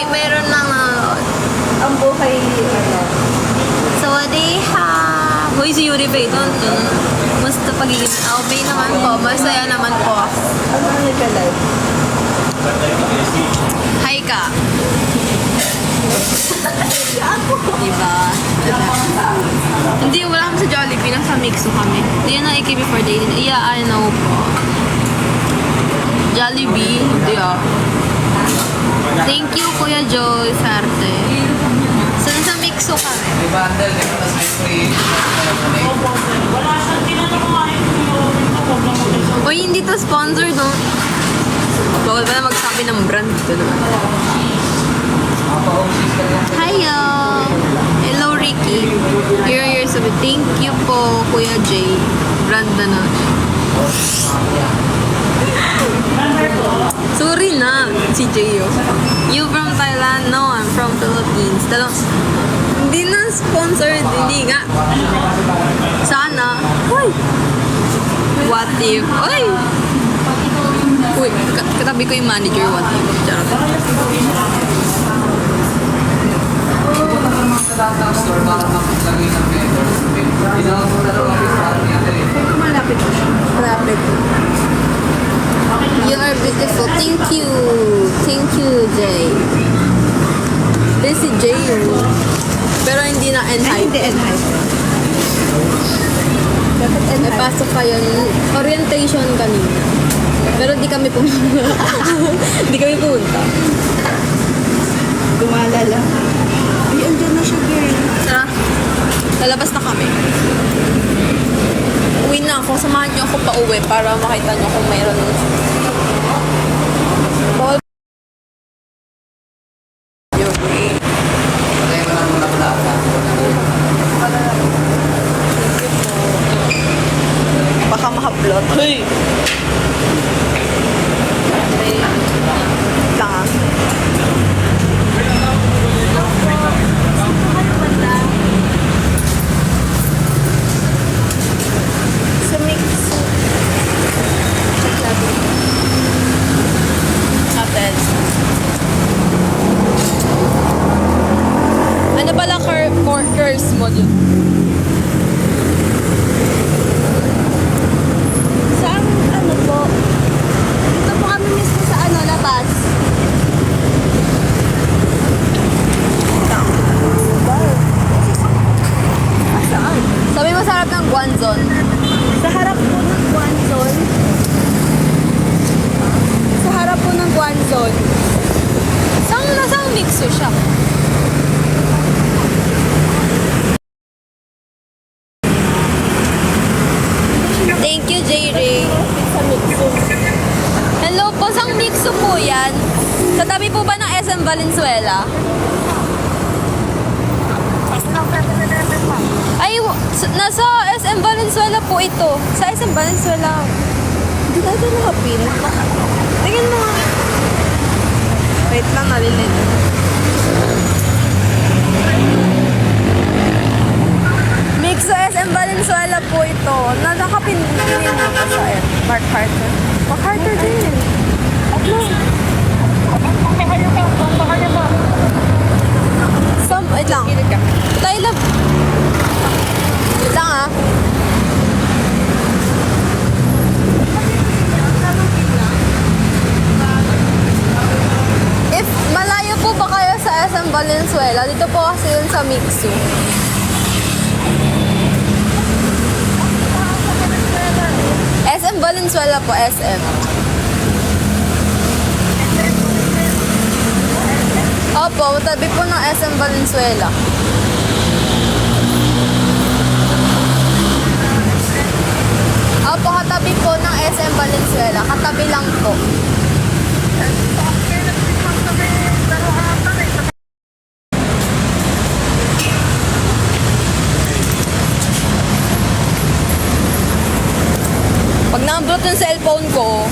mayroon nang Ang buhay, ano. Sawadiha! Hoy, si Yuri Payton. Musta pagiging okay naman po. Masaya naman po. Ano ang nagka-live? Hi ka. Diba? Hindi, wala kami sa Jollibee. Nasa Mixo kami. Hindi na iki before dating. Yeah, I know po. Jollibee. Hindi ah. Thank you, Kuya Joy Sarte. Saan sa Mixo kami? Uy, hindi to sponsored, no? Bawal ba na magsabi ng brand dito naman? Hiya! Hello, Ricky. Years of it. Thank you po, Kuya Jay. Brand na na. Sorry na, si Jay. You from Thailand? No, I'm from Philippines. Hindi na sponsored. Hindi nga. Sana. Uy! What if? Uy! Uy, katabi ko yung manager. What if? Charot. Malapit. Malapit. You are beautiful. Thank you. Thank you, Jay. This is Jay. Pero hindi na Ay, N-hype. hindi, N-hype. Dapat May N-hype. pasok kayo. Orientation kanina. Pero di kami pumunta. Di kami pumunta. Gumala lang. Ay, andyan na siya, girl. Tara. Lalabas na kami. Uwi na ako. Samahan niyo ako pa uwi para makita niyo kung mayroon. Bawal. Baka makaplot. Hey! Lang. Sa Mixo. Aten. Ano pala curse mo dun? Saan, ano po? Dito po kami mismo sa ano, labas. Saan? Sabi mo sa harap ng Guanzon. Sa harap po ng Guanzon. Sa harap po ng Guanzon. Nasang mixo siya? Thank you, J-Ray. Sa Mixo. Hello po, sang mixo po yan? Sa tabi po ba ng SM Valenzuela? Ay, nasa SM Valenzuela po ito. Sa SM Valenzuela. Hindi na ito nakapin. Tingin mo nga. Wait lang, nalilit. Mixo SM Valenzuela po ito. Nakapin mo pa sa Mark Carter. Mark Carter din. Wait lang. Tayo lang. Wait lang ah. If malayo po ba kayo sa SM Valenzuela, dito po kasi yun sa Mixo. SM Valenzuela po, SM. Opo, tabi po ng SM Valenzuela. Opo, katabi po ng SM Valenzuela. Katabi lang po. Pag na-upload yung cellphone ko,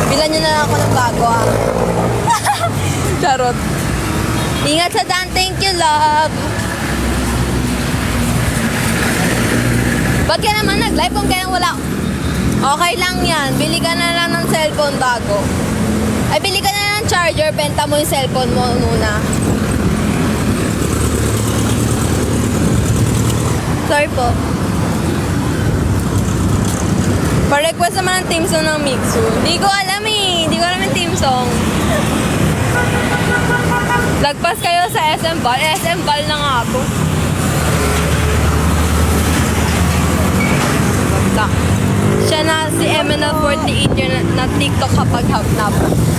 bilan nyo na lang ako ng bago ah. Charot. Ingat sa daan. Thank you, love. Ba't ka naman nag-live kung kaya wala? Okay lang yan. Bili ka na lang ng cellphone bago. Ay, bili ka na ng charger, benta mo yung cellphone mo muna. Sorry po. Pa-request naman ng team song ng Mixu. Hindi ko alam eh. Hindi ko alam yung team song. Lagpas kayo sa SM Ball. SM Ball na nga ako. Basta. Siya na si MNL 48 year na TikTok kapag hapnap.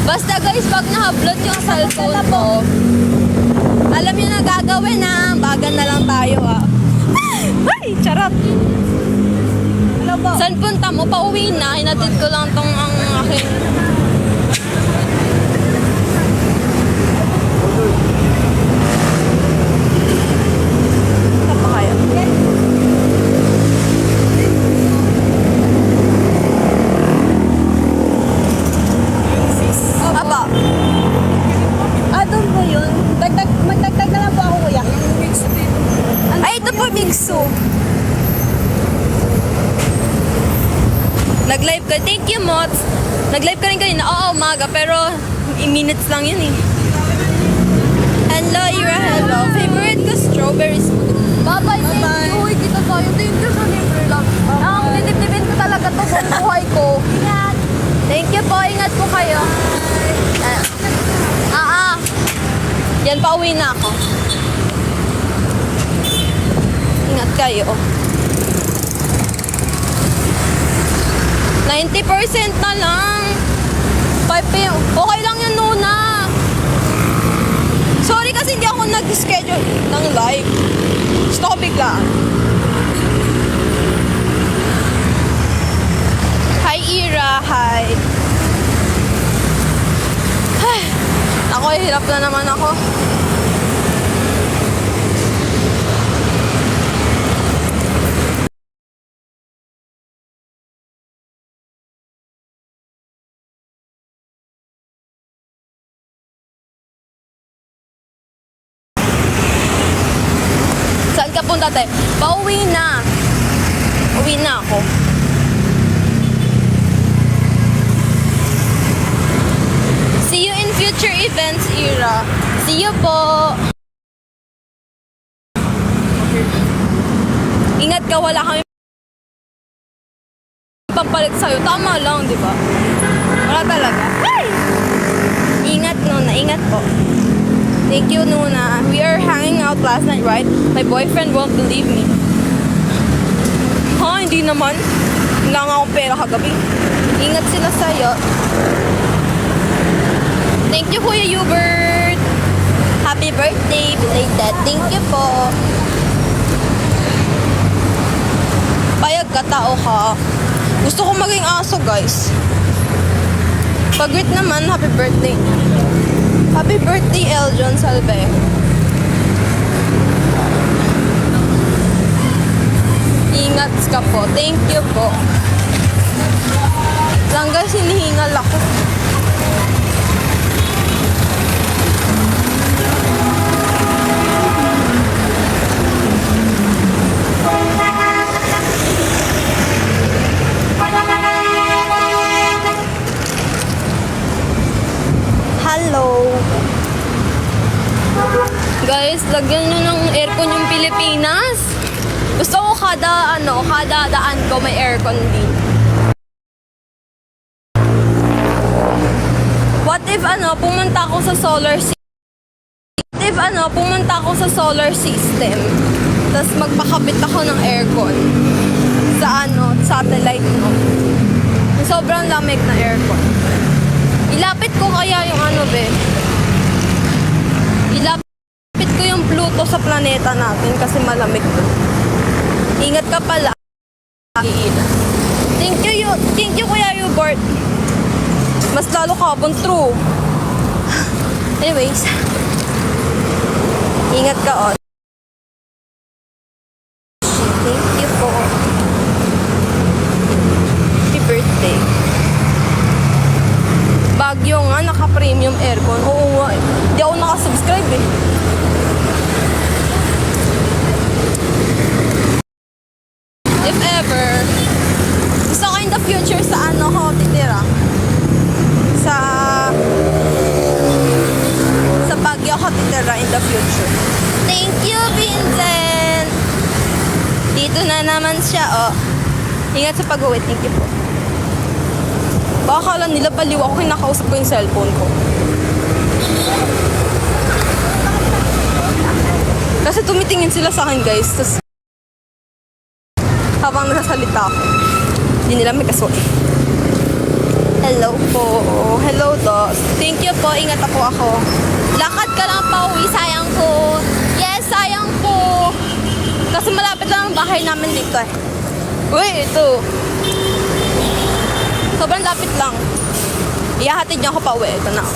Basta guys, pag nahablot yung cellphone ko, alam niyo na gagawin na. Bagan na lang tayo ah. Ay, charot. Ano po? Saan punta mo? Pauwi na. Hinatid ko lang tong ang aking... Saan pa kayo? Apa? Doon po yun. Magdagdag na lang po ako, kuya. Ay, ito po, Mixu. Nag-live ka. Thank you, Mots. Nag-live ka rin kanina. Oo, umaga. Pero, minutes lang yun eh. Hello, Ira. Hello. Favorite ko, strawberry smoothie. Bye-bye. Thank you. Uy, kita tayo. Thank you sa libre lang. Ang nitip-tipin ko talaga to sa buhay ko. Ingat. Thank you po. Ingat po kayo. Yan, pauwi na ako. Ingat kayo. 90% na lang. 5 p.m. Okay lang yan, Nuna. Sorry kasi hindi ako nag-schedule ng live. Gusto ko biglaan. Hi, Ira. Hi. Ay, ako, hirap na naman ako. Saan ka punta, te? Pauwi na. Uwi na ako. See you in future events, Ira. See you po. Ingat ka, wala kami pampalit sa'yo. Tama lang, di ba? Wala talaga. Ay! Ingat, Nuna. Ingat po. Thank you, Nuna. We are hanging out last night, right? My boyfriend won't believe me. Ha? Hindi naman. Wala nga akong pera kagabi. Ingat sila sa'yo. Thank you, Kuya Hubert. Happy birthday, belated. Thank you po. Payag ka, tao ka. Gusto ko maging aso, guys. Pag-greet naman, happy birthday. Happy birthday, Eljon Salve. Ingat ka po. Thank you po. Lang guys, hinihingal ako. Hello. Guys, lagyan nyo ng aircon yung Pilipinas. Gusto ko kada daan ko may aircon din. What if pumunta ako sa solar system? What if pumunta ako sa solar system? Tapos magpakabit ako ng aircon sa satellite no. Sobrang lamig na aircon. Ilapit ko kaya yung Ilapit ko yung Pluto sa planeta natin kasi malamig to. Ingat ka pala. Thank you Kuya Hubert. Mas lalo ka true. Anyways. Ingat ka on. Thank you po. Happy birthday. Bagyo nga, naka-premium aircon. Oo nga eh. Hindi ako nakasubscribe eh. If ever, gusto ko in the future sa ko titira? Sa Nandun na naman siya, oh. Ingat sa pag-uwi. Thank you po. Baka akala nila baliw ako kinakausap ko yung cellphone ko. Kasi tumitingin sila sa akin, guys. Tapos, habang nagsasalita ako, hindi nila may kasuot. Hello po. Hello, Dos. Thank you po. Ingat ako. Lakad ka lang pa uwi. Sayang po. Yes, sayang po. Kasi malapit lang ang bahay namin dito eh. Uy, ito. Sobrang lapit lang. Ihahatid niyo ako pa uwi. Ito na.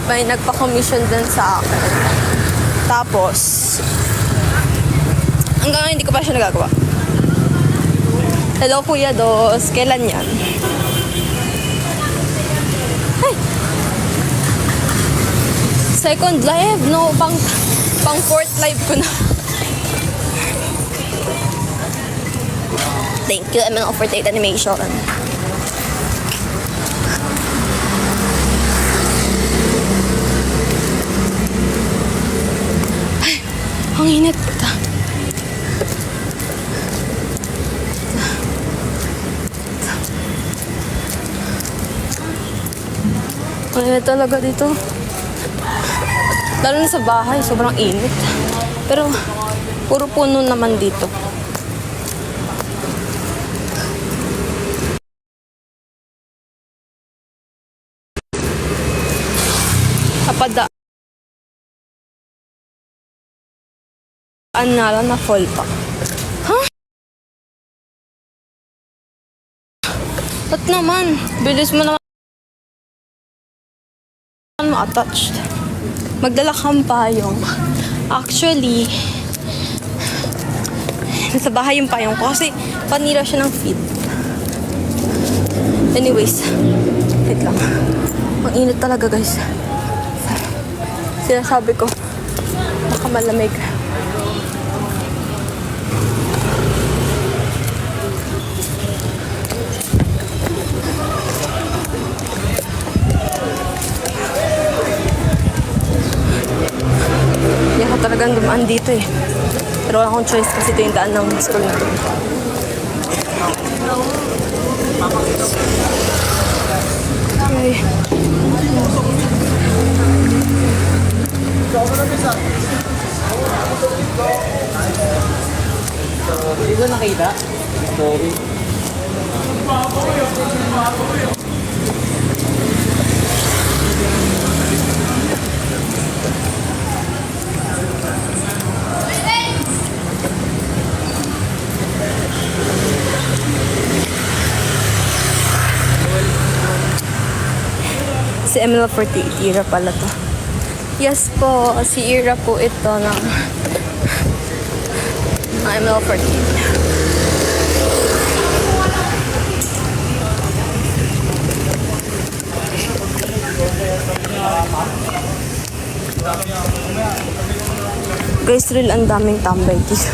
May nagpa-commission din sa akin. Tapos, hanggang ngayon hindi ko pa siya nagagawa. Hello, Kuya Dos. Kailan yan? Ay! Second live? No, pang fourth live ko na. Thank you, ML for Date Animation. Ang init. Ang init talaga dito. Lalo na sa bahay, sobrang init. Pero, puro puno naman dito. Kapada. Na lang na fall pa. Huh? Ba't naman? Bilis mo naman ma-attached. Magdala kang payong. Actually, nasa bahay yung payong ko kasi panira siya ng feet. Anyways, wait lang. Ang init talaga, guys. Sinasabi ko, baka malamig. Talagang dumaan dito eh. Pero wala akong choice kasi ito yung daan ng school na to. Okay. Hindi ko nakita. Sorry. Si ML48, Ira pala to. Yes po, si Ira po ito ng ML48. Guys, real ang daming tambay dito.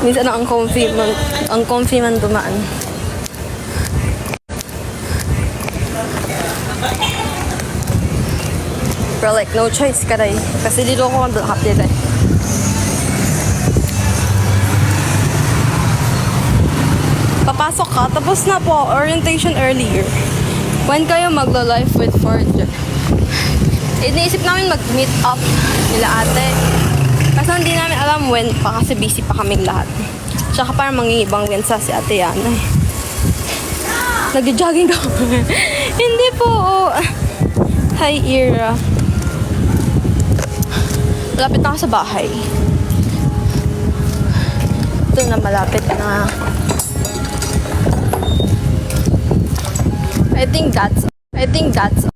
Minsan ang comfy man dumaan. Pero like, no choice ka rin. Kasi dito ako ang lakap dito. Papasok ka, tapos na po, orientation earlier. When kayo maglo-life with Ford? Iniisip namin mag-meet up nila ate. Kasi hindi namin alam when pa kasi busy pa kaming lahat. Tsaka parang mangingibang winsa si ate Yana. Nag-jogging ka. Hindi po. Hi, Ira. Malapit na ako sa bahay. Ito na malapit na. I think that's I think that's